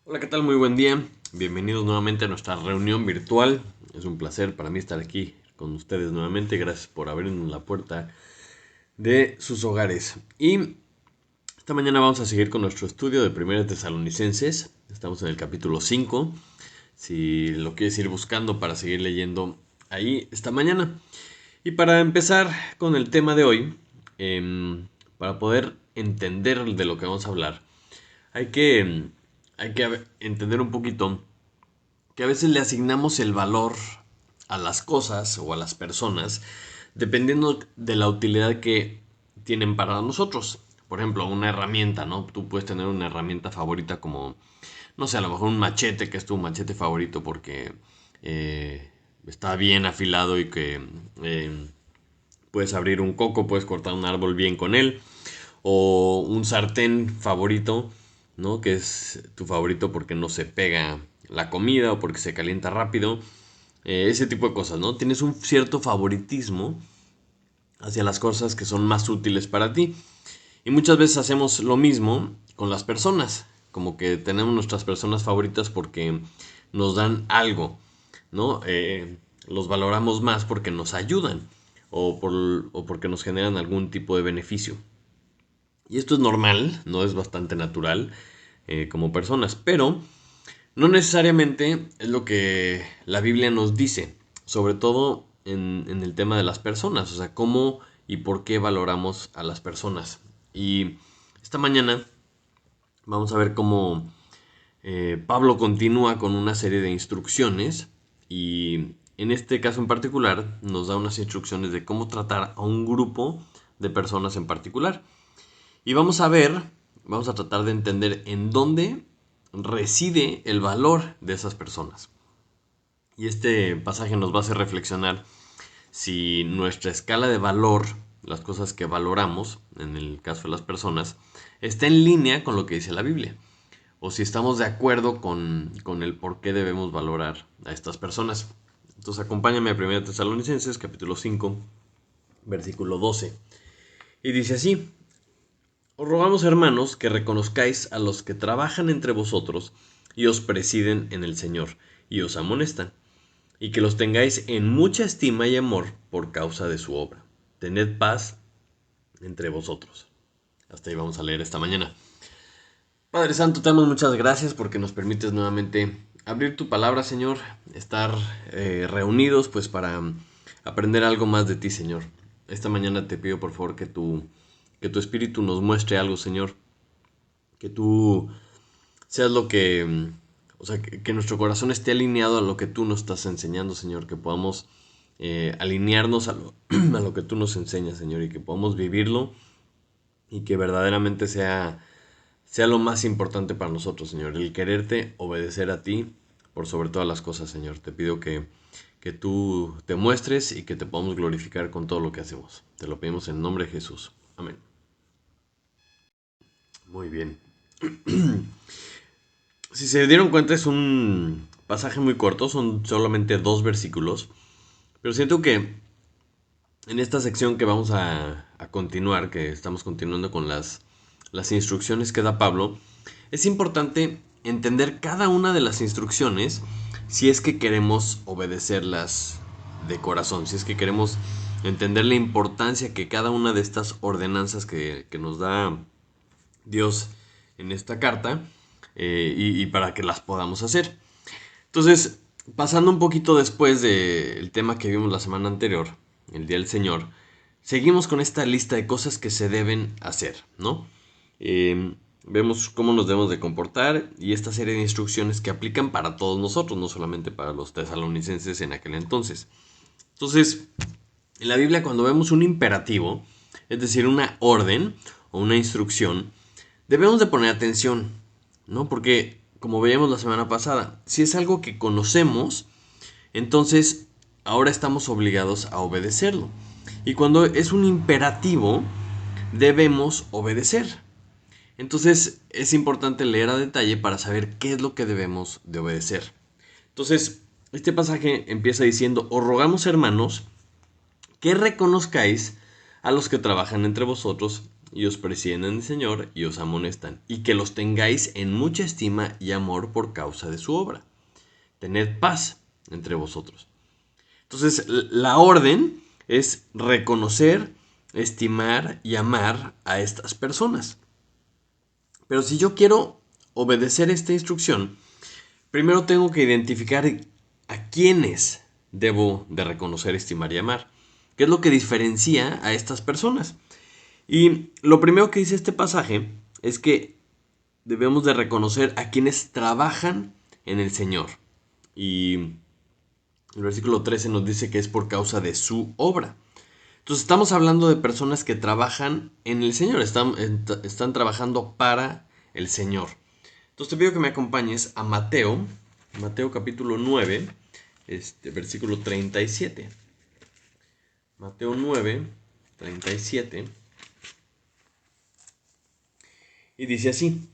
Hola, ¿qué tal? Muy buen día. Bienvenidos nuevamente a nuestra reunión virtual. Es un placer para mí estar aquí con ustedes nuevamente. Gracias por abrirnos la puerta de sus hogares. Y esta mañana vamos a seguir con nuestro estudio de Primera Tesalonicenses. Estamos en el capítulo 5. Si lo quieres ir buscando para seguir leyendo ahí esta mañana. Y para empezar con el tema de hoy, para poder entender de lo que vamos a hablar, hay que, hay que entender un poquito que a veces le asignamos el valor a las cosas o a las personas dependiendo de la utilidad que tienen para nosotros. Por ejemplo, una herramienta, ¿no? Tú puedes tener una herramienta favorita como, no sé, a lo mejor un machete, que es tu machete favorito porque está bien afilado y que puedes abrir un coco, puedes cortar un árbol bien con él. O un sartén favorito, ¿no? Que es tu favorito porque no se pega la comida o porque se calienta rápido. Ese tipo de cosas, ¿no? Tienes un cierto favoritismo hacia las cosas que son más útiles para ti. Y muchas veces hacemos lo mismo con las personas. Como que tenemos nuestras personas favoritas porque nos dan algo, ¿no? Los valoramos más porque nos ayudan o porque nos generan algún tipo de beneficio. Y esto es normal, no es bastante natural como personas, pero no necesariamente es lo que la Biblia nos dice, sobre todo en el tema de las personas, o sea, cómo y por qué valoramos a las personas. Y esta mañana vamos a ver cómo Pablo continúa con una serie de instrucciones y en este caso en particular nos da unas instrucciones de cómo tratar a un grupo de personas en particular. Y vamos a tratar de entender en dónde reside el valor de esas personas. Y este pasaje nos va a hacer reflexionar si nuestra escala de valor, las cosas que valoramos, en el caso de las personas, está en línea con lo que dice la Biblia. O si estamos de acuerdo con el por qué debemos valorar a estas personas. Entonces acompáñame a 1 Tesalonicenses capítulo 5, versículo 12. Y dice así: os rogamos, hermanos, que reconozcáis a los que trabajan entre vosotros y os presiden en el Señor y os amonestan, y que los tengáis en mucha estima y amor por causa de su obra. Tened paz entre vosotros. Hasta ahí vamos a leer esta mañana. Padre Santo, te damos muchas gracias porque nos permites nuevamente abrir tu palabra, Señor, estar reunidos pues para aprender algo más de ti, Señor. Esta mañana te pido por favor que tu espíritu nos muestre algo, Señor, que tú seas lo que, o sea, que nuestro corazón esté alineado a lo que tú nos estás enseñando, Señor, que podamos alinearnos a lo que tú nos enseñas, Señor, y que podamos vivirlo y que verdaderamente sea lo más importante para nosotros, Señor, el quererte, obedecer a ti por sobre todas las cosas, Señor. Te pido que tú te muestres y que te podamos glorificar con todo lo que hacemos. Te lo pedimos en nombre de Jesús. Amén. Muy bien. Si se dieron cuenta, es un pasaje muy corto, son solamente 2 versículos, pero siento que en esta sección que vamos a continuar, que estamos continuando con las instrucciones que da Pablo, es importante entender cada una de las instrucciones si es que queremos obedecerlas de corazón, si es que queremos entender la importancia que cada una de estas ordenanzas que nos da Dios en esta carta y para que las podamos hacer. Entonces, pasando un poquito después del tema que vimos la semana anterior, el Día del Señor, seguimos con esta lista de cosas que se deben hacer, ¿no? Vemos cómo nos debemos de comportar y esta serie de instrucciones que aplican para todos nosotros, no solamente para los tesalonicenses en aquel entonces. Entonces, en la Biblia cuando vemos un imperativo, es decir, una orden o una instrucción, debemos de poner atención, ¿no? Porque, como veíamos la semana pasada, si es algo que conocemos, entonces ahora estamos obligados a obedecerlo. Y cuando es un imperativo, debemos obedecer. Entonces es importante leer a detalle para saber qué es lo que debemos de obedecer. Entonces, este pasaje empieza diciendo: os rogamos, hermanos, que reconozcáis a los que trabajan entre vosotros y os presiden en el Señor y os amonestan, y que los tengáis en mucha estima y amor por causa de su obra. Tened paz entre vosotros. Entonces, la orden es reconocer, estimar y amar a estas personas. Pero si yo quiero obedecer esta instrucción, primero tengo que identificar a quiénes debo de reconocer, estimar y amar. ¿Qué es lo que diferencia a estas personas? Y lo primero que dice este pasaje es que debemos de reconocer a quienes trabajan en el Señor. Y el versículo 13 nos dice que es por causa de su obra. Entonces estamos hablando de personas que trabajan en el Señor, están trabajando para el Señor. Entonces te pido que me acompañes a Mateo capítulo 9, versículo 37. Mateo 9, 37. Y dice así: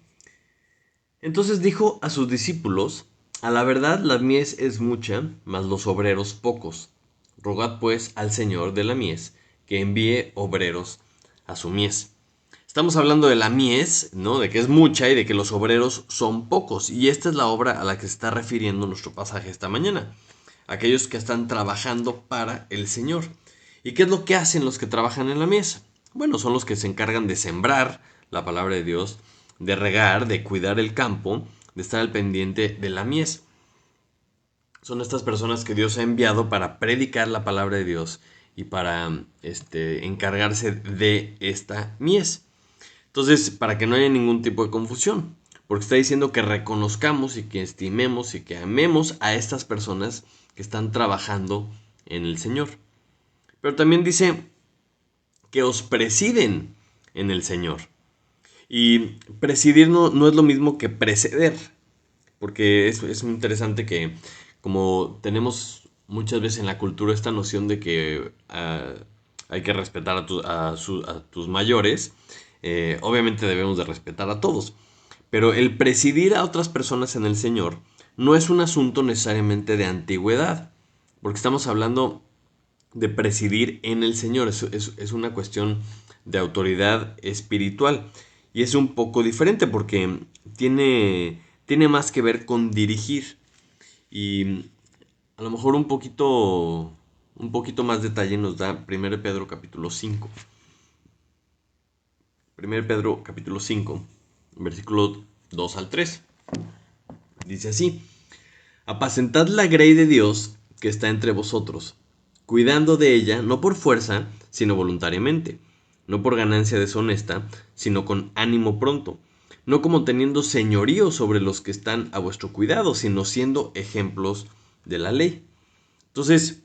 Entonces dijo a sus discípulos: A la verdad la mies es mucha, mas los obreros pocos. Rogad pues al Señor de la mies que envíe obreros a su mies. Estamos hablando de la mies, ¿no? De que es mucha y de que los obreros son pocos. Y esta es la obra a la que se está refiriendo nuestro pasaje esta mañana. Aquellos que están trabajando para el Señor. ¿Y qué es lo que hacen los que trabajan en la mies? Bueno, son los que se encargan de sembrar la palabra de Dios, de regar, de cuidar el campo, de estar al pendiente de la mies. Son estas personas que Dios ha enviado para predicar la palabra de Dios y para encargarse de esta mies. Entonces, para que no haya ningún tipo de confusión, porque está diciendo que reconozcamos y que estimemos y que amemos a estas personas que están trabajando en el Señor. Pero también dice que os presiden en el Señor. Y presidir no es lo mismo que preceder, porque es muy interesante que como tenemos muchas veces en la cultura esta noción de que hay que respetar a tus mayores, obviamente debemos de respetar a todos, pero el presidir a otras personas en el Señor no es un asunto necesariamente de antigüedad, porque estamos hablando de presidir en el Señor, es una cuestión de autoridad espiritual y es un poco diferente porque tiene más que ver con dirigir y a lo mejor un poquito más detalle nos da 1 Pedro capítulo 5. 1 Pedro capítulo 5, versículo 2 al 3. Dice así: Apacentad la grey de Dios que está entre vosotros, cuidando de ella no por fuerza, sino voluntariamente, no por ganancia deshonesta, sino con ánimo pronto, no como teniendo señorío sobre los que están a vuestro cuidado, sino siendo ejemplos de la ley. Entonces,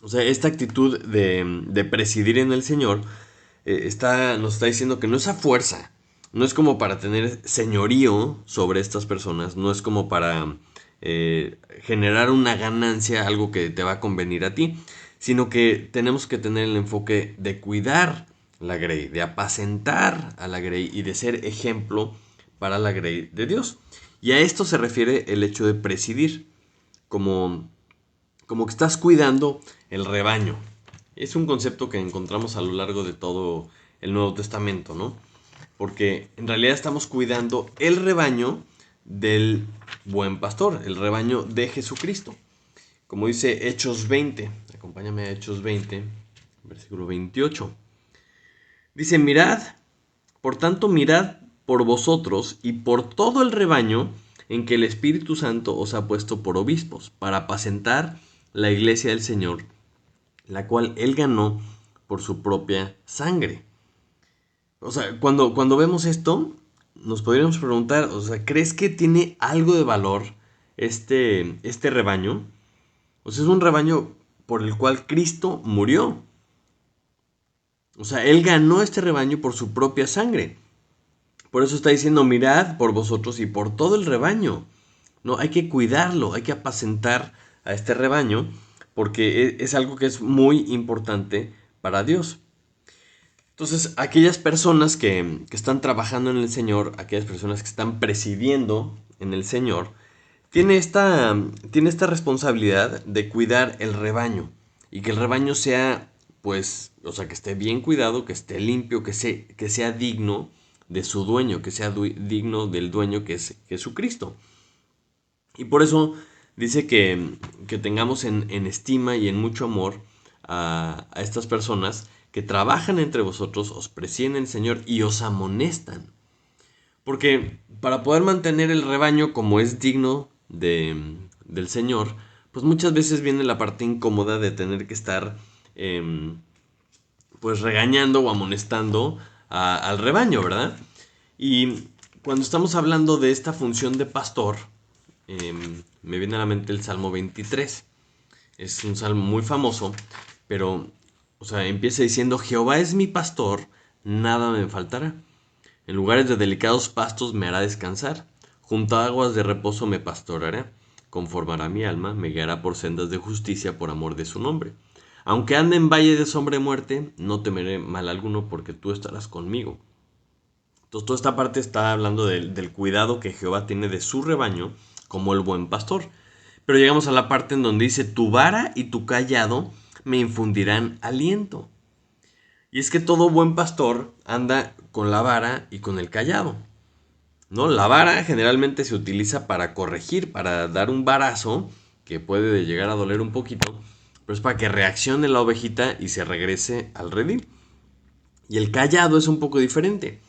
o sea, esta actitud de presidir en el Señor nos está diciendo que no es a fuerza, no es como para tener señorío sobre estas personas, no es como para generar una ganancia, algo que te va a convenir a ti, sino que tenemos que tener el enfoque de cuidar la grey, de apacentar a la grey y de ser ejemplo para la grey de Dios. Y a esto se refiere el hecho de presidir, como que estás cuidando el rebaño. Es un concepto que encontramos a lo largo de todo el Nuevo Testamento, ¿no? Porque en realidad estamos cuidando el rebaño del buen pastor, el rebaño de Jesucristo. Como dice Hechos 20, acompáñame a Hechos 20, versículo 28. Dice: por tanto mirad por vosotros y por todo el rebaño en que el Espíritu Santo os ha puesto por obispos, para apacentar la iglesia del Señor, la cual Él ganó por su propia sangre. O sea, cuando vemos esto, nos podríamos preguntar, o sea, ¿crees que tiene algo de valor este rebaño? O sea, es un rebaño por el cual Cristo murió. O sea, Él ganó este rebaño por su propia sangre. Por eso está diciendo: mirad por vosotros y por todo el rebaño. No, hay que cuidarlo, hay que apacentar a este rebaño, porque es algo que es muy importante para Dios. Entonces, aquellas personas que están trabajando en el Señor, aquellas personas que están presidiendo en el Señor, tiene esta responsabilidad de cuidar el rebaño y que el rebaño sea pues, o sea, que esté bien cuidado, que esté limpio, que sea digno de su dueño, que sea digno del dueño que es Jesucristo. Y por eso dice que tengamos en estima y en mucho amor a estas personas que trabajan entre vosotros, os presiden el Señor y os amonestan. Porque para poder mantener el rebaño como es digno del Señor, pues muchas veces viene la parte incómoda de tener que estar pues regañando o amonestando al rebaño, ¿verdad? Y cuando estamos hablando de esta función de pastor, me viene a la mente el Salmo 23. Es un salmo muy famoso, pero, o sea, empieza diciendo, Jehová es mi pastor, nada me faltará. En lugares de delicados pastos me hará descansar. Junto a aguas de reposo me pastoreará. Conformará mi alma, me guiará por sendas de justicia por amor de su nombre. Aunque ande en valle de sombra y muerte, no temeré mal alguno porque tú estarás conmigo. Entonces toda esta parte está hablando del cuidado que Jehová tiene de su rebaño como el buen pastor. Pero llegamos a la parte en donde dice, tu vara y tu callado me infundirán aliento. Y es que todo buen pastor anda con la vara y con el callado, ¿no? La vara generalmente se utiliza para corregir, para dar un varazo que puede llegar a doler un poquito, pero es para que reaccione la ovejita y se regrese al redil. Y el callado es un poco diferente.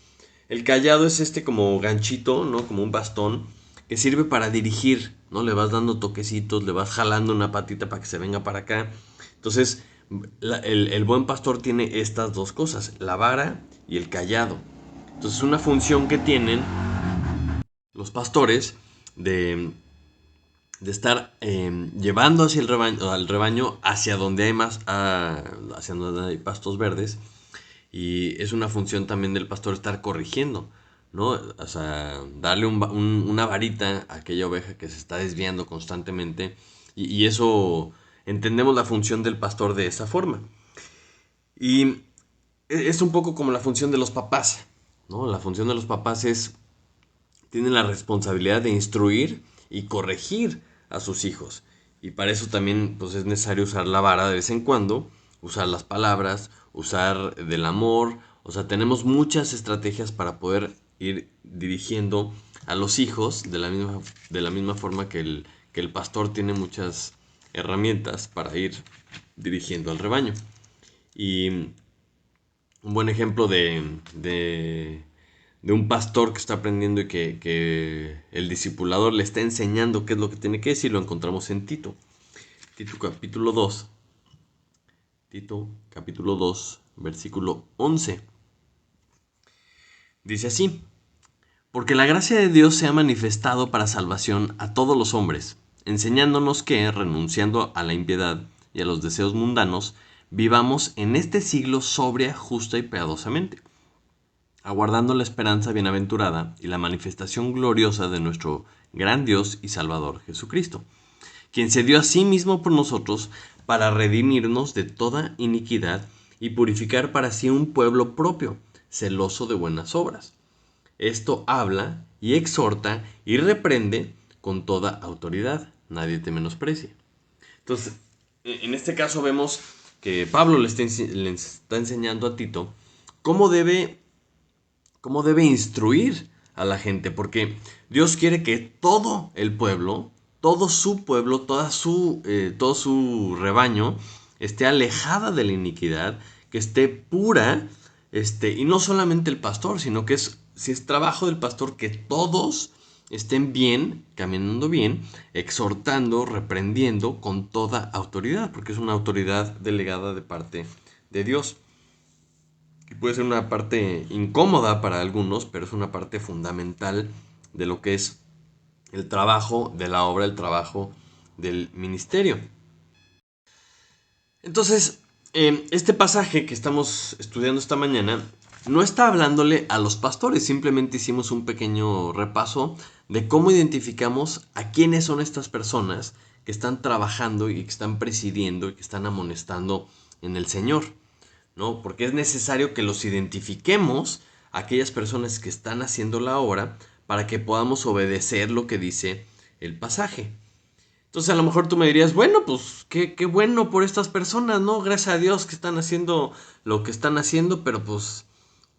El callado es este como ganchito, ¿no? Como un bastón que sirve para dirigir, ¿no? Le vas dando toquecitos, le vas jalando una patita para que se venga para acá. Entonces, el buen pastor tiene estas dos cosas, la vara y el callado. Entonces, una función que tienen los pastores de estar llevando hacia al rebaño hacia donde hay más, hacia donde hay pastos verdes. Y es una función también del pastor estar corrigiendo, ¿no? O sea, darle una varita a aquella oveja que se está desviando constantemente. Y eso, entendemos la función del pastor de esa forma. Y es un poco como la función de los papás, ¿no? La función de los papás tienen la responsabilidad de instruir y corregir a sus hijos. Y para eso también pues, es necesario usar la vara de vez en cuando, usar las palabras, usar del amor. O sea, tenemos muchas estrategias para poder ir dirigiendo a los hijos de la misma forma que el pastor tiene muchas herramientas para ir dirigiendo al rebaño. Y un buen ejemplo de un pastor que está aprendiendo y que el discipulador le está enseñando qué es lo que tiene que decir, lo encontramos en Tito. Tito capítulo 2. Tito capítulo 2, versículo 11. Dice así, porque la gracia de Dios se ha manifestado para salvación a todos los hombres, enseñándonos que, renunciando a la impiedad y a los deseos mundanos, vivamos en este siglo sobria, justa y piadosamente, aguardando la esperanza bienaventurada y la manifestación gloriosa de nuestro gran Dios y Salvador Jesucristo, quien se dio a sí mismo por nosotros para redimirnos de toda iniquidad y purificar para sí un pueblo propio, celoso de buenas obras. Esto habla y exhorta y reprende con toda autoridad. Nadie te menosprecie. Entonces, en este caso vemos que Pablo le está enseñando a Tito cómo debe instruir a la gente, porque Dios quiere que todo el pueblo, todo su pueblo, todo su rebaño esté alejada de la iniquidad, que esté pura, y no solamente el pastor, sino que si es trabajo del pastor que todos estén bien, caminando bien, exhortando, reprendiendo con toda autoridad, porque es una autoridad delegada de parte de Dios. Que puede ser una parte incómoda para algunos, pero es una parte fundamental de lo que es el trabajo de la obra, el trabajo del ministerio. Entonces, este pasaje que estamos estudiando esta mañana no está hablándole a los pastores, simplemente hicimos un pequeño repaso de cómo identificamos a quiénes son estas personas que están trabajando y que están presidiendo y que están amonestando en el Señor, ¿no? Porque es necesario que los identifiquemos a aquellas personas que están haciendo la obra para que podamos obedecer lo que dice el pasaje. Entonces a lo mejor tú me dirías, bueno, pues qué bueno por estas personas, ¿no? Gracias a Dios que están haciendo lo que están haciendo, pero pues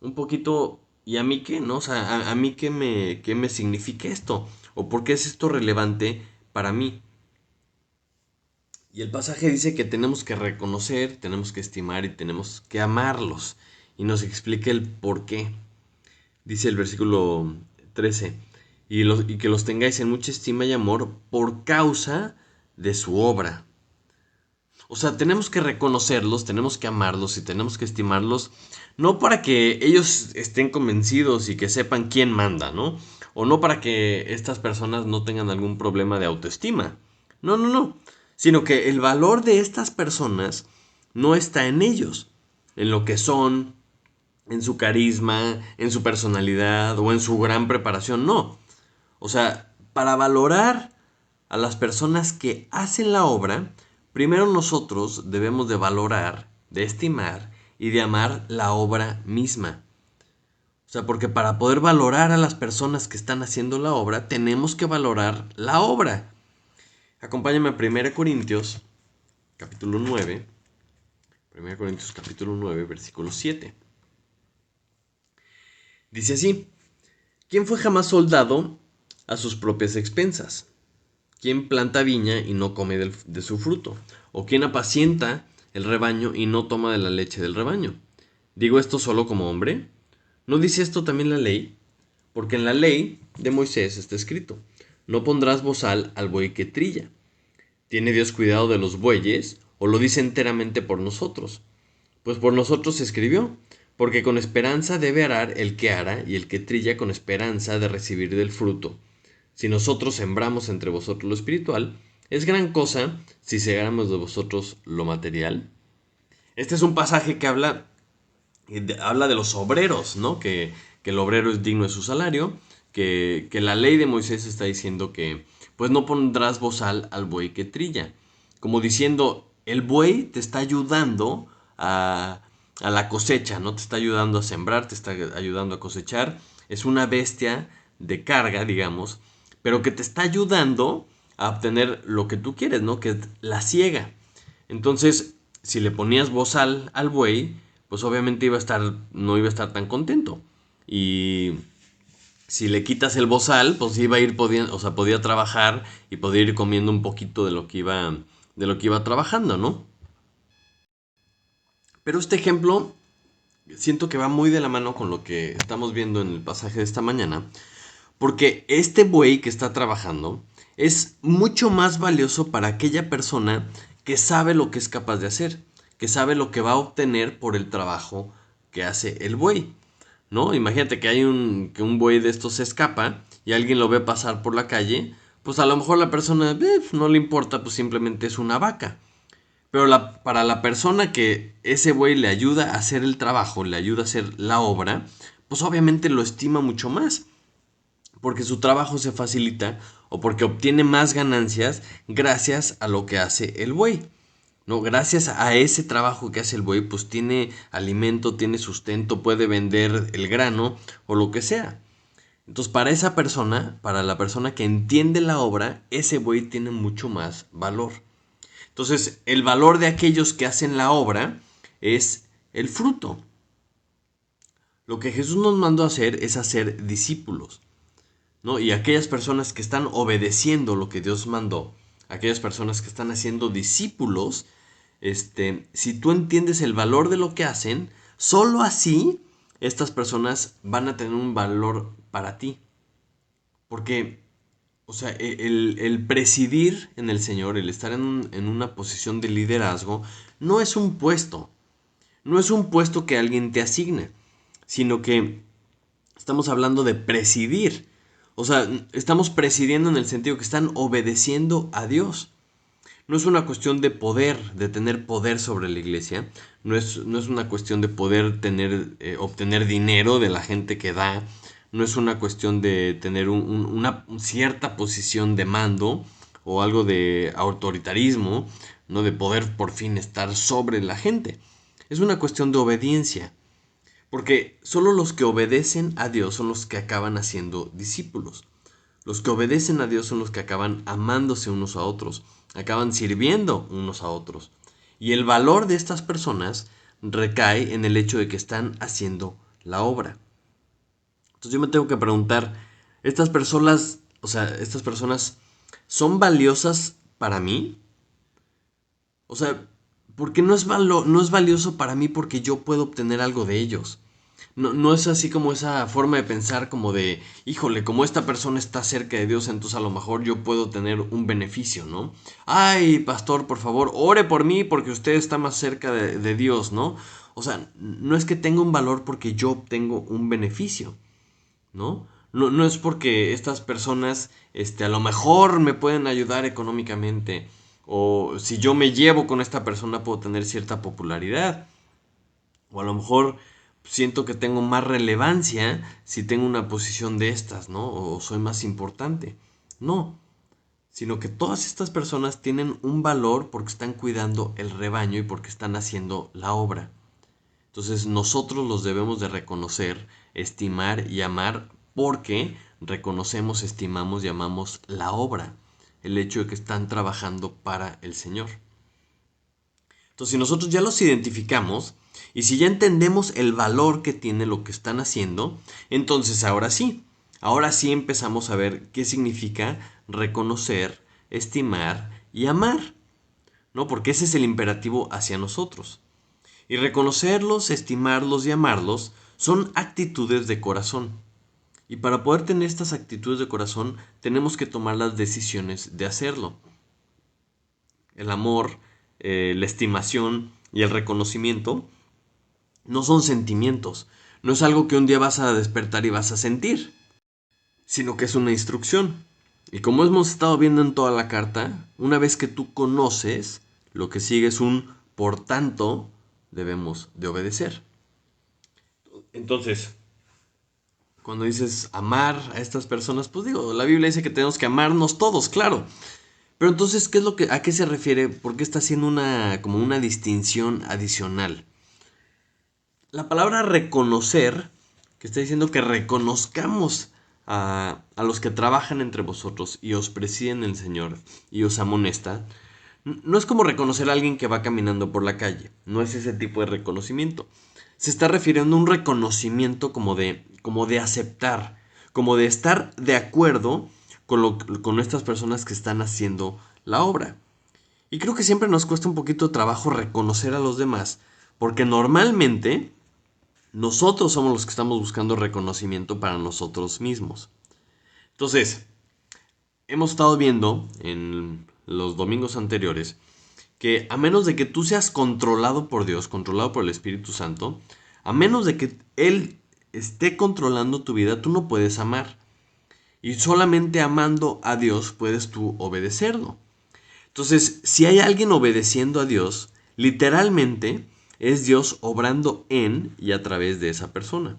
un poquito, ¿y a mí qué, no? O sea, a mí qué me significa esto? ¿O por qué es esto relevante para mí? Y el pasaje dice que tenemos que reconocer, tenemos que estimar y tenemos que amarlos. Y nos explica el por qué. Dice el versículo 13, y que los tengáis en mucha estima y amor por causa de su obra. O sea, tenemos que reconocerlos, tenemos que amarlos y tenemos que estimarlos, no para que ellos estén convencidos y que sepan quién manda, ¿no? O no para que estas personas no tengan algún problema de autoestima. No, no, no. Sino que el valor de estas personas no está en ellos, en lo que son, en su carisma, en su personalidad o en su gran preparación, no. O sea, para valorar a las personas que hacen la obra, primero nosotros debemos de valorar, de estimar y de amar la obra misma. O sea, porque para poder valorar a las personas que están haciendo la obra, tenemos que valorar la obra. Acompáñame a 1 Corintios, capítulo 9. 1 Corintios, capítulo 9, versículo 7. Dice así: ¿quién fue jamás soldado a sus propias expensas? ¿Quién planta viña y no come de su fruto? ¿O quién apacienta el rebaño y no toma de la leche del rebaño? ¿Digo esto solo como hombre? ¿No dice esto también la ley? Porque en la ley de Moisés está escrito: no pondrás bozal al buey que trilla. ¿Tiene Dios cuidado de los bueyes o lo dice enteramente por nosotros? Pues por nosotros se escribió, porque con esperanza debe arar el que ara y el que trilla con esperanza de recibir del fruto. Si nosotros sembramos entre vosotros lo espiritual, ¿es gran cosa si segáramos de vosotros lo material? Este es un pasaje que habla de los obreros, ¿no? Que el obrero es digno de su salario, que la ley de Moisés está diciendo que pues no pondrás bozal al buey que trilla. Como diciendo, el buey te está ayudando a la cosecha, ¿no? Te está ayudando a sembrar, te está ayudando a cosechar. Es una bestia de carga, digamos, pero que te está ayudando a obtener lo que tú quieres, ¿no? Que es la siega. Entonces, si le ponías bozal al buey, pues obviamente no iba a estar tan contento. Y si le quitas el bozal, pues iba a ir pudiendo, o sea, podía trabajar y podía ir comiendo un poquito de lo que iba trabajando, ¿no? Pero este ejemplo siento que va muy de la mano con lo que estamos viendo en el pasaje de esta mañana, porque este buey que está trabajando es mucho más valioso para aquella persona que sabe lo que es capaz de hacer, que sabe lo que va a obtener por el trabajo que hace el buey, ¿no? Imagínate que que un buey de estos se escapa y alguien lo ve pasar por la calle, pues a lo mejor la persona no le importa, pues simplemente es una vaca. Pero para la persona que ese buey le ayuda a hacer el trabajo, le ayuda a hacer la obra, pues obviamente lo estima mucho más porque su trabajo se facilita o porque obtiene más ganancias gracias a lo que hace el buey. No, gracias a ese trabajo que hace el buey, pues tiene alimento, tiene sustento, puede vender el grano o lo que sea. Entonces, para esa persona, para la persona que entiende la obra, ese buey tiene mucho más valor. Entonces, el valor de aquellos que hacen la obra es el fruto. Lo que Jesús nos mandó a hacer es hacer discípulos. ¿No? Y aquellas personas que están obedeciendo lo que Dios mandó, aquellas personas que están haciendo discípulos, si tú entiendes el valor de lo que hacen, solo así estas personas van a tener un valor para ti. Porque, o sea, el presidir en el Señor, el estar en una posición de liderazgo, no es un puesto, no es un puesto que alguien te asigna, sino que estamos hablando de presidir. O sea, estamos presidiendo en el sentido que están obedeciendo a Dios. No es una cuestión de poder, de tener poder sobre la iglesia. No es una cuestión de poder obtener dinero de la gente que da. No es una cuestión de tener una cierta posición de mando o algo de autoritarismo, no de poder por fin estar sobre la gente. Es una cuestión de obediencia. Porque solo los que obedecen a Dios son los que acaban haciendo discípulos. Los que obedecen a Dios son los que acaban amándose unos a otros, acaban sirviendo unos a otros. Y el valor de estas personas recae en el hecho de que están haciendo la obra. Entonces yo me tengo que preguntar, estas personas son valiosas para mí. O sea, porque no es valioso para mí porque yo puedo obtener algo de ellos. No es así como esa forma de pensar como de, híjole, como esta persona está cerca de Dios, entonces a lo mejor yo puedo tener un beneficio, ¿no? Ay, pastor, por favor, ore por mí porque usted está más cerca de Dios, ¿no? O sea, no es que tenga un valor porque yo obtengo un beneficio, ¿no? No es porque estas personas, a lo mejor me pueden ayudar económicamente, o si yo me llevo con esta persona puedo tener cierta popularidad, o a lo mejor siento que tengo más relevancia si tengo una posición de estas, ¿no? O soy más importante. No, sino que todas estas personas tienen un valor porque están cuidando el rebaño y porque están haciendo la obra. Entonces nosotros los debemos de reconocer, estimar y amar porque reconocemos, estimamos y amamos la obra, el hecho de que están trabajando para el Señor. Entonces si nosotros ya los identificamos y si ya entendemos el valor que tiene lo que están haciendo, entonces ahora sí empezamos a ver qué significa reconocer, estimar y amar, ¿no? Porque ese es el imperativo hacia nosotros. Y reconocerlos, estimarlos y amarlos son actitudes de corazón. Y para poder tener estas actitudes de corazón, tenemos que tomar las decisiones de hacerlo. El amor, la estimación y el reconocimiento no son sentimientos. No es algo que un día vas a despertar y vas a sentir, sino que es una instrucción. Y como hemos estado viendo en toda la carta, una vez que tú conoces, lo que sigue es un por tanto debemos de obedecer. Entonces, cuando dices amar a estas personas, pues digo, la Biblia dice que tenemos que amarnos todos, claro. Pero entonces, ¿a qué se refiere? ¿Por qué está haciendo como una distinción adicional? La palabra reconocer, que está diciendo que reconozcamos a los que trabajan entre vosotros y os presiden el Señor y os amonesta, no es como reconocer a alguien que va caminando por la calle, no es ese tipo de reconocimiento. Se está refiriendo a un reconocimiento como de aceptar, como de estar de acuerdo con estas personas que están haciendo la obra. Y creo que siempre nos cuesta un poquito de trabajo reconocer a los demás, porque normalmente nosotros somos los que estamos buscando reconocimiento para nosotros mismos. Entonces, hemos estado viendo en los domingos anteriores que a menos de que tú seas controlado por Dios, controlado por el Espíritu Santo, a menos de que Él esté controlando tu vida, tú no puedes amar. Y solamente amando a Dios puedes tú obedecerlo. Entonces, si hay alguien obedeciendo a Dios, literalmente es Dios obrando en y a través de esa persona.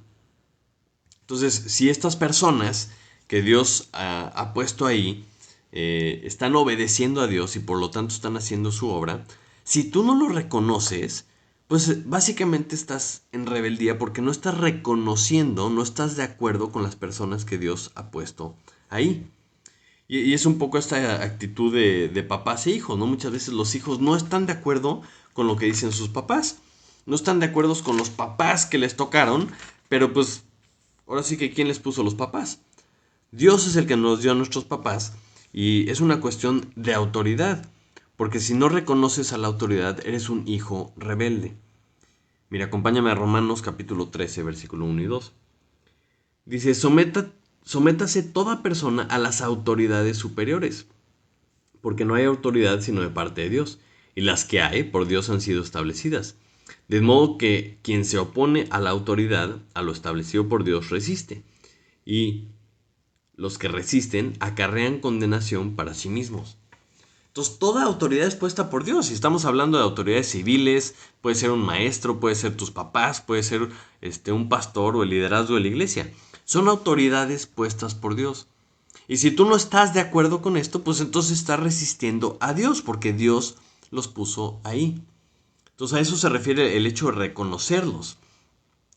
Entonces, si estas personas que Dios ha puesto ahí están obedeciendo a Dios y por lo tanto están haciendo su obra, si tú no lo reconoces, pues básicamente estás en rebeldía porque no estás reconociendo, no estás de acuerdo con las personas que Dios ha puesto ahí. Y es un poco esta actitud de papás e hijos, ¿no? Muchas veces los hijos no están de acuerdo con lo que dicen sus papás. No están de acuerdo con los papás que les tocaron, pero pues ahora sí que ¿quién les puso los papás? Dios es el que nos dio a nuestros papás y es una cuestión de autoridad, porque si no reconoces a la autoridad eres un hijo rebelde. Mira, acompáñame a Romanos capítulo 13, versículo 1 y 2. Dice, sométase toda persona a las autoridades superiores, porque no hay autoridad sino de parte de Dios, y las que hay por Dios han sido establecidas. De modo que quien se opone a la autoridad, a lo establecido por Dios, resiste, y los que resisten acarrean condenación para sí mismos. Entonces, toda autoridad es puesta por Dios. Si estamos hablando de autoridades civiles, puede ser un maestro, puede ser tus papás, puede ser un pastor o el liderazgo de la iglesia. Son autoridades puestas por Dios. Y si tú no estás de acuerdo con esto, pues entonces estás resistiendo a Dios, porque Dios los puso ahí. Entonces, a eso se refiere el hecho de reconocerlos.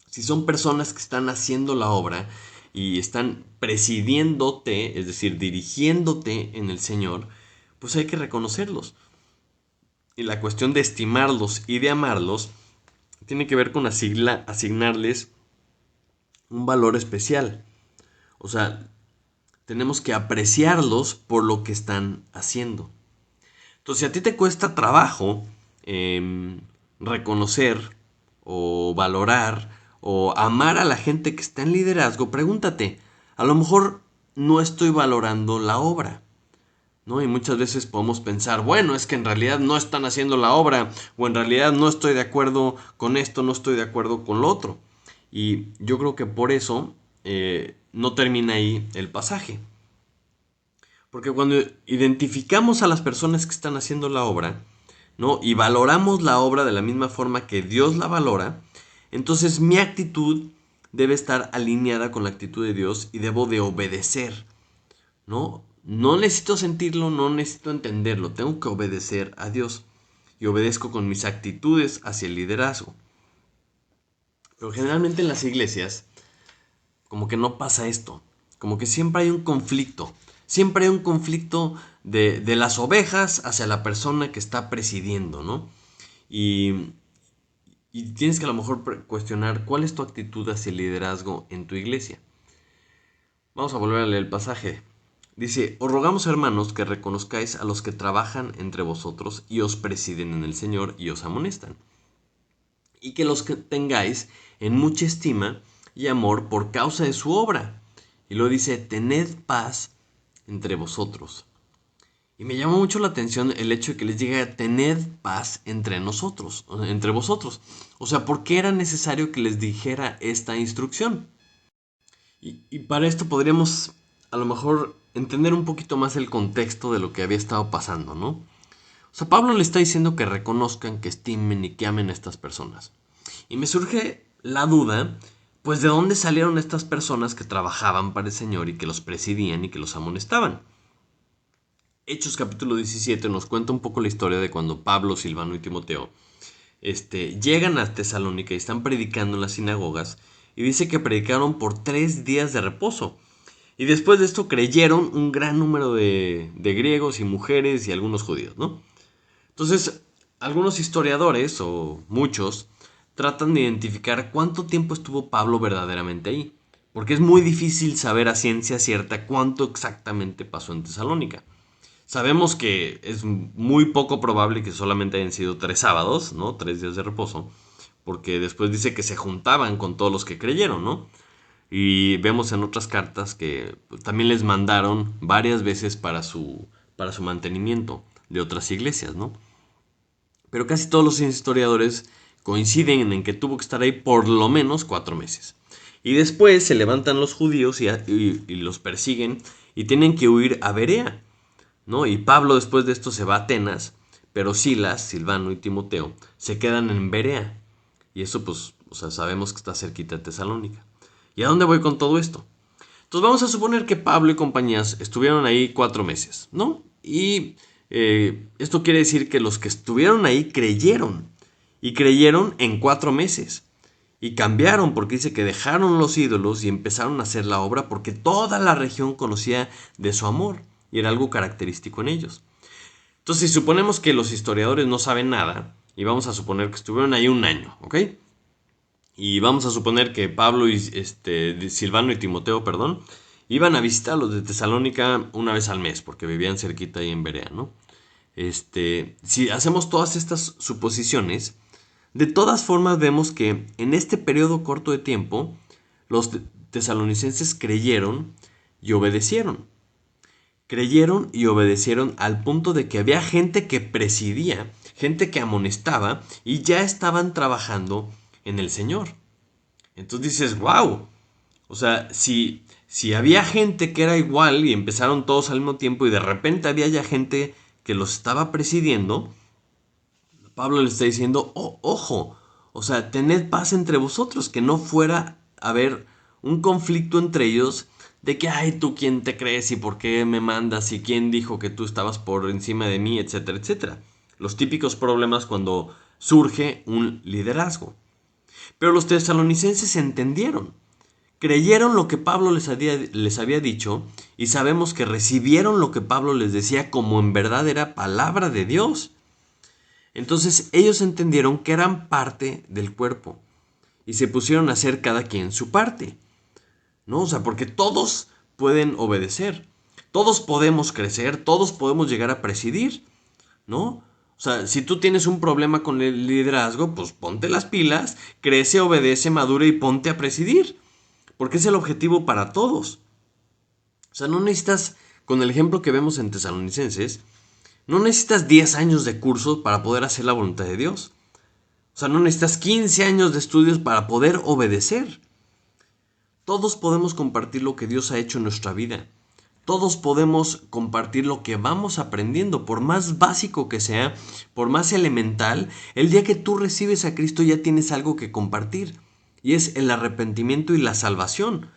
Si son personas que están haciendo la obra, y están presidiéndote, es decir, dirigiéndote en el Señor, pues hay que reconocerlos. Y la cuestión de estimarlos y de amarlos tiene que ver con asignarles un valor especial. O sea, tenemos que apreciarlos por lo que están haciendo. Entonces, si a ti te cuesta trabajo reconocer o valorar o amar a la gente que está en liderazgo, pregúntate, a lo mejor no estoy valorando la obra, ¿no? Y muchas veces podemos pensar, bueno, es que en realidad no están haciendo la obra, o en realidad no estoy de acuerdo con esto, no estoy de acuerdo con lo otro. Y yo creo que por eso no termina ahí el pasaje. Porque cuando identificamos a las personas que están haciendo la obra, ¿no? Y valoramos la obra de la misma forma que Dios la valora, entonces mi actitud debe estar alineada con la actitud de Dios y debo de obedecer, ¿no? No necesito sentirlo, no necesito entenderlo, tengo que obedecer a Dios y obedezco con mis actitudes hacia el liderazgo. Pero generalmente en las iglesias como que no pasa esto, como que siempre hay un conflicto, siempre hay un conflicto de las ovejas hacia la persona que está presidiendo, ¿no? Y, y tienes que a lo mejor cuestionar cuál es tu actitud hacia el liderazgo en tu iglesia. Vamos a volver a leer el pasaje. Dice, os rogamos hermanos que reconozcáis a los que trabajan entre vosotros y os presiden en el Señor y os amonestan, y que los que tengáis en mucha estima y amor por causa de su obra. Y luego dice, tened paz entre vosotros. Y me llama mucho la atención el hecho de que les diga, tened paz entre nosotros, entre vosotros. O sea, ¿por qué era necesario que les dijera esta instrucción? Y para esto podríamos a lo mejor entender un poquito más el contexto de lo que había estado pasando, ¿no? O sea, Pablo le está diciendo que reconozcan, que estimen y que amen a estas personas. Y me surge la duda, pues de dónde salieron estas personas que trabajaban para el Señor y que los presidían y que los amonestaban. Hechos capítulo 17 nos cuenta un poco la historia de cuando Pablo, Silvano y Timoteo llegan a Tesalónica y están predicando en las sinagogas, y dice que predicaron por 3 días de reposo. Y después de esto creyeron un gran número de griegos y mujeres y algunos judíos, ¿no? Entonces, algunos historiadores, o muchos, tratan de identificar cuánto tiempo estuvo Pablo verdaderamente ahí, porque es muy difícil saber a ciencia cierta cuánto exactamente pasó en Tesalónica. Sabemos que es muy poco probable que solamente hayan sido 3 sábados, ¿no? 3 días de reposo, porque después dice que se juntaban con todos los que creyeron, ¿no? Y vemos en otras cartas que también les mandaron varias veces para su mantenimiento de otras iglesias, ¿no? Pero casi todos los historiadores coinciden en que tuvo que estar ahí por lo menos 4 meses. Y después se levantan los judíos y los persiguen y tienen que huir a Berea, ¿no? Y Pablo después de esto se va a Atenas, pero Silas, Silvano y Timoteo se quedan en Berea. Y eso pues, o sea, sabemos que está cerquita de Tesalónica. ¿Y a dónde voy con todo esto? Entonces vamos a suponer que Pablo y compañías estuvieron ahí 4 meses, ¿no? Y esto quiere decir que los que estuvieron ahí creyeron. Y creyeron en 4 meses. Y cambiaron porque dice que dejaron los ídolos y empezaron a hacer la obra porque toda la región conocía de su amor. Y era algo característico en ellos. Entonces, si suponemos que los historiadores no saben nada, y vamos a suponer que estuvieron ahí un año, ¿ok? Y vamos a suponer que Pablo y Silvano y Timoteo, perdón, iban a visitar a los de Tesalónica una vez al mes, porque vivían cerquita ahí en Berea, ¿no? Si hacemos todas estas suposiciones, de todas formas vemos que en este periodo corto de tiempo, los tesalonicenses creyeron y obedecieron. Creyeron y obedecieron al punto de que había gente que presidía, gente que amonestaba y ya estaban trabajando en el Señor. Entonces dices, wow. O sea, si había gente que era igual y empezaron todos al mismo tiempo y de repente había ya gente que los estaba presidiendo, Pablo le está diciendo, oh, ojo, o sea, tened paz entre vosotros, que no fuera a haber un conflicto entre ellos de que, ay, tú quién te crees y por qué me mandas y quién dijo que tú estabas por encima de mí, etcétera, etcétera. Los típicos problemas cuando surge un liderazgo. Pero los tesalonicenses entendieron creyeron lo que Pablo les había dicho y sabemos que recibieron lo que Pablo les decía como en verdad era palabra de Dios. Entonces ellos entendieron que eran parte del cuerpo y se pusieron a hacer cada quien su parte, ¿no? O sea, porque todos pueden obedecer, todos podemos crecer, todos podemos llegar a presidir, ¿no? O sea, si tú tienes un problema con el liderazgo, pues ponte las pilas, crece, obedece, madura y ponte a presidir, porque es el objetivo para todos. O sea, no necesitas, con el ejemplo que vemos en Tesalonicenses, no necesitas 10 años de cursos para poder hacer la voluntad de Dios. O sea, no necesitas 15 años de estudios para poder obedecer. Todos podemos compartir lo que Dios ha hecho en nuestra vida. Todos podemos compartir lo que vamos aprendiendo, por más básico que sea, por más elemental. El día que tú recibes a Cristo ya tienes algo que compartir, y es el arrepentimiento y la salvación.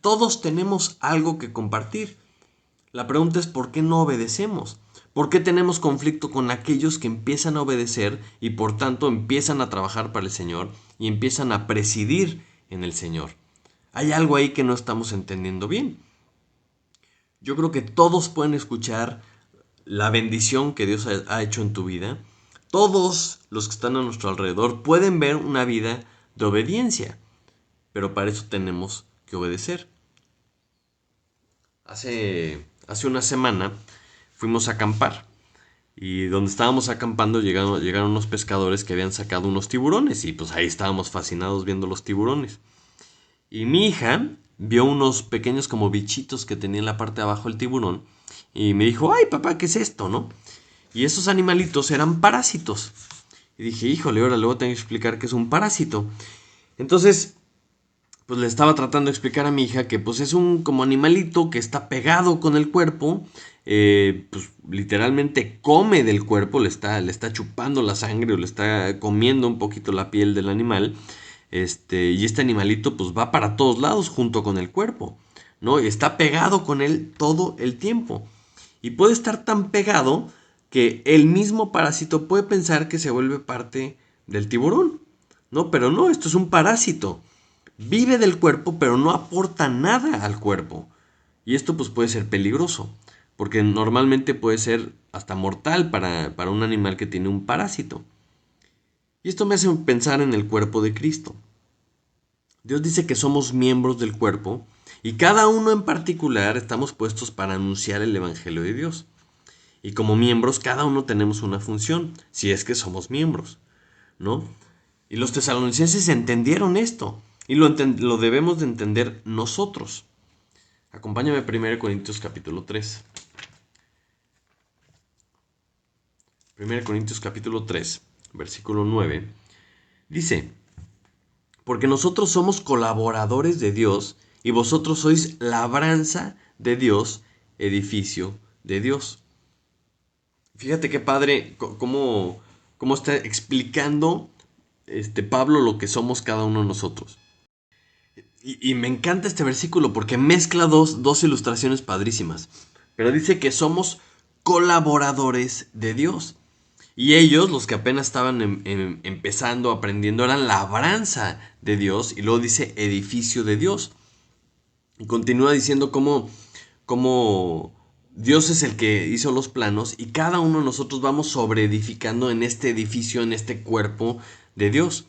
Todos tenemos algo que compartir. La pregunta es ¿por qué no obedecemos? ¿Por qué tenemos conflicto con aquellos que empiezan a obedecer y por tanto empiezan a trabajar para el Señor y empiezan a presidir en el Señor? Hay algo ahí que no estamos entendiendo bien. Yo creo que todos pueden escuchar la bendición que Dios ha hecho en tu vida. Todos los que están a nuestro alrededor pueden ver una vida de obediencia, pero para eso tenemos que obedecer. Hace una semana fuimos a acampar y donde estábamos acampando llegaron unos pescadores que habían sacado unos tiburones y pues ahí estábamos fascinados viendo los tiburones. Y mi hija vio unos pequeños como bichitos que tenía en la parte de abajo el tiburón y me dijo, ay papá, ¿qué es esto, no? Y esos animalitos eran parásitos. Y dije, híjole, ahora luego tengo que explicar qué es un parásito. Entonces, pues le estaba tratando de explicar a mi hija que pues es un como animalito que está pegado con el cuerpo, pues literalmente come del cuerpo, le está chupando la sangre o le está comiendo un poquito la piel del animal. Y este animalito pues va para todos lados junto con el cuerpo, ¿no? Y está pegado con él todo el tiempo. Y puede estar tan pegado que el mismo parásito puede pensar que se vuelve parte del tiburón, ¿no? Pero no, esto es un parásito. Vive del cuerpo, pero no aporta nada al cuerpo. Y esto pues puede ser peligroso, porque normalmente puede ser hasta mortal para un animal que tiene un parásito. Y esto me hace pensar en el cuerpo de Cristo. Dios dice que somos miembros del cuerpo y cada uno en particular estamos puestos para anunciar el Evangelio de Dios. Y como miembros, cada uno tenemos una función, si es que somos miembros, ¿no? Y los tesalonicenses entendieron esto y lo debemos de entender nosotros. Acompáñame a 1 Corintios capítulo 3. 1 Corintios capítulo 3, versículo 9, dice, porque nosotros somos colaboradores de Dios y vosotros sois labranza de Dios, edificio de Dios. Fíjate qué padre, cómo está explicando Pablo lo que somos cada uno de nosotros. Y me encanta este versículo porque mezcla dos ilustraciones padrísimas. Pero dice que somos colaboradores de Dios. Y ellos, los que apenas estaban empezando, aprendiendo, eran labranza de Dios. Y luego dice edificio de Dios. Y continúa diciendo cómo Dios es el que hizo los planos y cada uno de nosotros vamos sobreedificando en este edificio, en este cuerpo de Dios.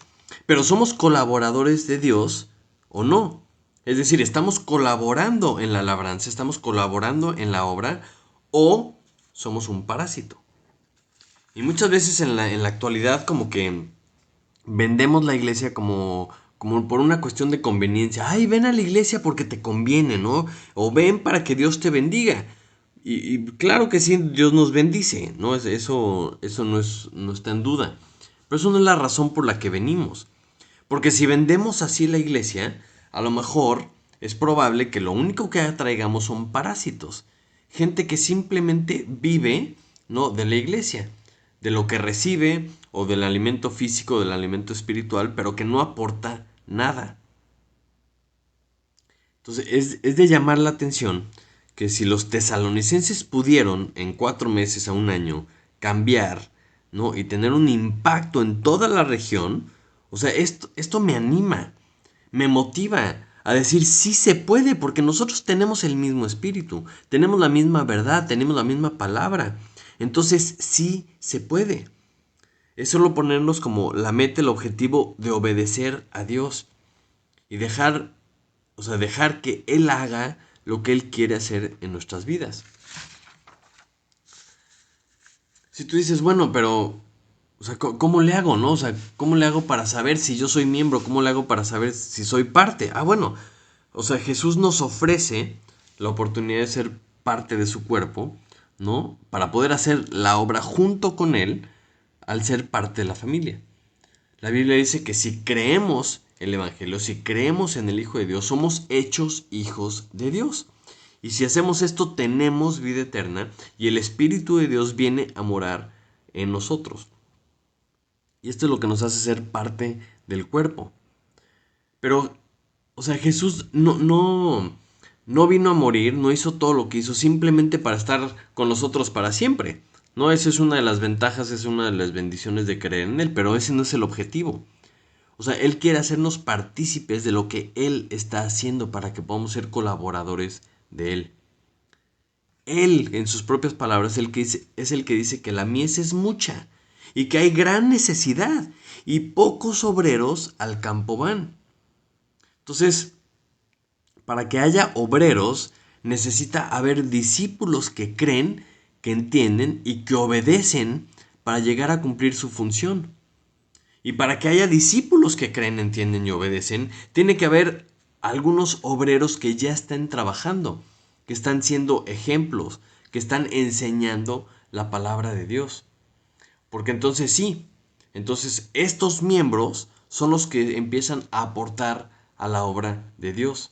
Pero somos colaboradores de Dios o no. Es decir, estamos colaborando en la labranza, estamos colaborando en la obra o somos un parásito. Y muchas veces en la actualidad como que vendemos la iglesia como por una cuestión de conveniencia. Ay, ven a la iglesia porque te conviene, ¿no? O ven para que Dios te bendiga. Y claro que sí, Dios nos bendice, ¿no? Eso no está en duda. Pero eso no es la razón por la que venimos. Porque si vendemos así la iglesia, a lo mejor es probable que lo único que atraigamos son parásitos. Gente que simplemente vive, ¿no? De la iglesia, de lo que recibe o del alimento físico, del alimento espiritual, pero que no aporta nada. Entonces es de llamar la atención que si los tesalonicenses pudieron en 4 meses a un año cambiar, ¿no? Y tener un impacto en toda la región, o sea, esto me anima, me motiva a decir sí se puede, porque nosotros tenemos el mismo espíritu, tenemos la misma verdad, tenemos la misma palabra. Entonces sí se puede. Es solo ponernos como la meta, el objetivo de obedecer a Dios y dejar que Él haga lo que Él quiere hacer en nuestras vidas. Si tú dices, bueno, pero, o sea, ¿cómo le hago, no? O sea, ¿cómo le hago para saber si yo soy miembro? ¿Cómo le hago para saber si soy parte? Ah, bueno, o sea, Jesús nos ofrece la oportunidad de ser parte de su cuerpo, ¿no? Para poder hacer la obra junto con Él al ser parte de la familia. La Biblia dice que si creemos el Evangelio, si creemos en el Hijo de Dios, somos hechos hijos de Dios. Y si hacemos esto, tenemos vida eterna y el Espíritu de Dios viene a morar en nosotros. Y esto es lo que nos hace ser parte del cuerpo. Pero, o sea, Jesús no vino a morir, no hizo todo lo que hizo simplemente para estar con nosotros para siempre. No, esa es una de las ventajas, es una de las bendiciones de creer en Él, pero ese no es el objetivo. O sea, Él quiere hacernos partícipes de lo que Él está haciendo para que podamos ser colaboradores de Él. Él, en sus propias palabras, es el que dice que la mies es mucha y que hay gran necesidad y pocos obreros al campo van. Entonces, para que haya obreros, necesita haber discípulos que creen, que entienden y que obedecen para llegar a cumplir su función. Y para que haya discípulos que creen, entienden y obedecen, tiene que haber algunos obreros que ya estén trabajando, que están siendo ejemplos, que están enseñando la palabra de Dios. Porque entonces sí, entonces estos miembros son los que empiezan a aportar a la obra de Dios.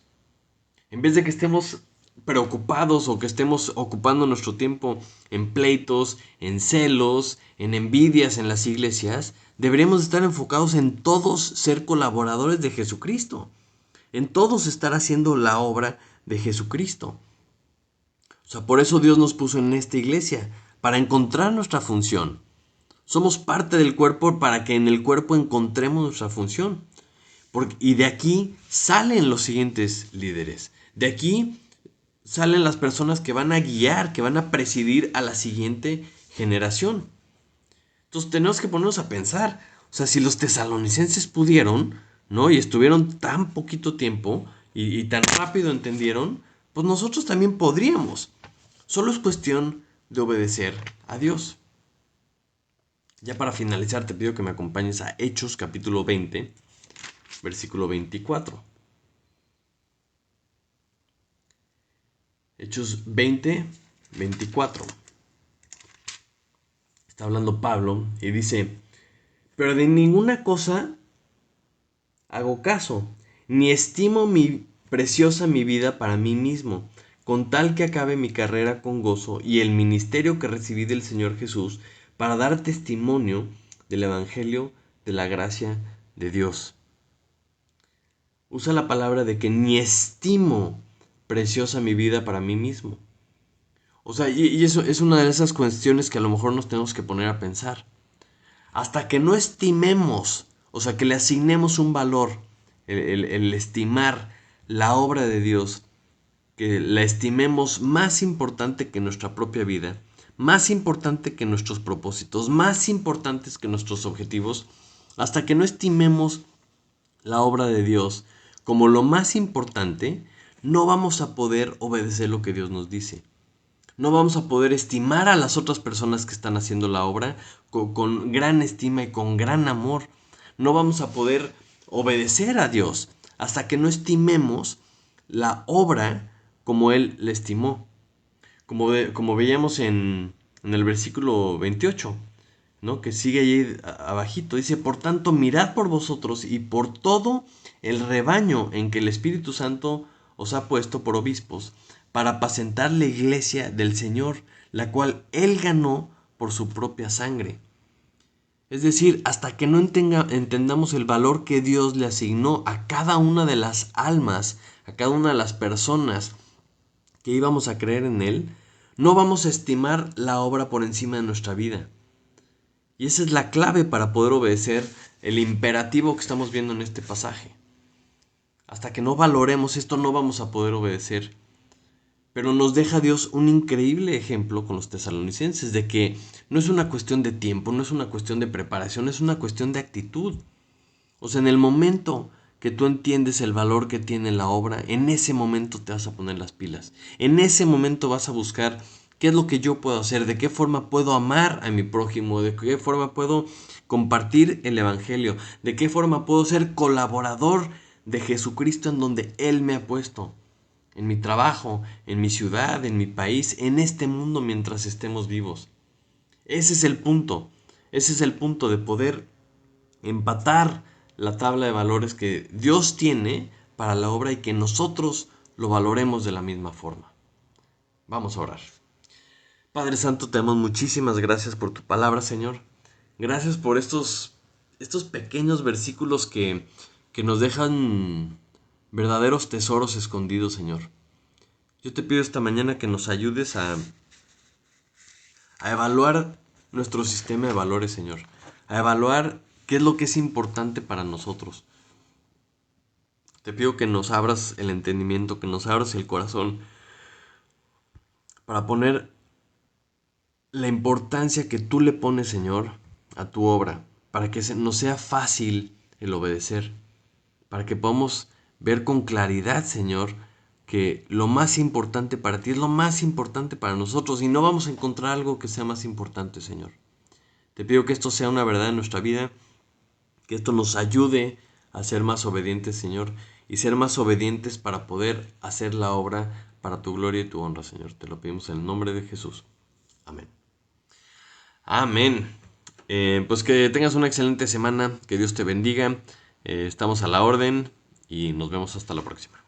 En vez de que estemos preocupados o que estemos ocupando nuestro tiempo en pleitos, en celos, en envidias en las iglesias, deberíamos estar enfocados en todos ser colaboradores de Jesucristo, en todos estar haciendo la obra de Jesucristo. O sea, por eso Dios nos puso en esta iglesia, para encontrar nuestra función. Somos parte del cuerpo para que en el cuerpo encontremos nuestra función. Y de aquí salen los siguientes líderes. De aquí salen las personas que van a guiar, que van a presidir a la siguiente generación. Entonces tenemos que ponernos a pensar, o sea, si los tesalonicenses pudieron, ¿no? Y estuvieron tan poquito tiempo y tan rápido entendieron, pues nosotros también podríamos. Solo es cuestión de obedecer a Dios. Ya para finalizar te pido que me acompañes a Hechos capítulo 20, versículo 24. Hechos 20, 24. Está hablando Pablo y dice, pero de ninguna cosa hago caso, ni estimo preciosa mi vida para mí mismo, con tal que acabe mi carrera con gozo y el ministerio que recibí del Señor Jesús para dar testimonio del Evangelio de la gracia de Dios. Usa la palabra de que ni estimo preciosa mi vida para mí mismo. O sea, y eso es una de esas cuestiones que a lo mejor nos tenemos que poner a pensar. Hasta que no estimemos, o sea, que le asignemos un valor, el estimar la obra de Dios, que la estimemos más importante que nuestra propia vida, más importante que nuestros propósitos, más importantes que nuestros objetivos, hasta que no estimemos la obra de Dios como lo más importante, no vamos a poder obedecer lo que Dios nos dice. No vamos a poder estimar a las otras personas que están haciendo la obra con gran estima y con gran amor. No vamos a poder obedecer a Dios hasta que no estimemos la obra como Él la estimó. Como veíamos en el versículo 28, ¿no? Que sigue ahí abajito. Dice, por tanto, mirad por vosotros y por todo el rebaño en que el Espíritu Santo os ha puesto por obispos, para apacentar la iglesia del Señor, la cual Él ganó por su propia sangre. Es decir, hasta que no entendamos el valor que Dios le asignó a cada una de las almas, a cada una de las personas que íbamos a creer en Él, no vamos a estimar la obra por encima de nuestra vida. Y esa es la clave para poder obedecer el imperativo que estamos viendo en este pasaje. Hasta que no valoremos esto no vamos a poder obedecer. Pero nos deja Dios un increíble ejemplo con los tesalonicenses de que no es una cuestión de tiempo, no es una cuestión de preparación, es una cuestión de actitud. O sea, en el momento que tú entiendes el valor que tiene la obra, en ese momento te vas a poner las pilas. En ese momento vas a buscar qué es lo que yo puedo hacer, de qué forma puedo amar a mi prójimo, de qué forma puedo compartir el Evangelio, de qué forma puedo ser colaborador de Jesucristo en donde Él me ha puesto. En mi trabajo, en mi ciudad, en mi país, en este mundo mientras estemos vivos. Ese es el punto. Ese es el punto de poder empatar la tabla de valores que Dios tiene para la obra y que nosotros lo valoremos de la misma forma. Vamos a orar. Padre Santo, te damos muchísimas gracias por tu palabra, Señor. Gracias por estos pequeños versículos que nos dejan verdaderos tesoros escondidos, Señor. Yo te pido esta mañana que nos ayudes a evaluar nuestro sistema de valores, Señor. A evaluar qué es lo que es importante para nosotros. Te pido que nos abras el entendimiento, que nos abras el corazón para poner la importancia que tú le pones, Señor, a tu obra, para que nos sea fácil el obedecer, para que podamos ver con claridad, Señor, que lo más importante para ti es lo más importante para nosotros y no vamos a encontrar algo que sea más importante, Señor. Te pido que esto sea una verdad en nuestra vida, que esto nos ayude a ser más obedientes, Señor, y ser más obedientes para poder hacer la obra para tu gloria y tu honra, Señor. Te lo pedimos en el nombre de Jesús. Amén. Amén. Pues que tengas una excelente semana, que Dios te bendiga. Estamos a la orden y nos vemos hasta la próxima.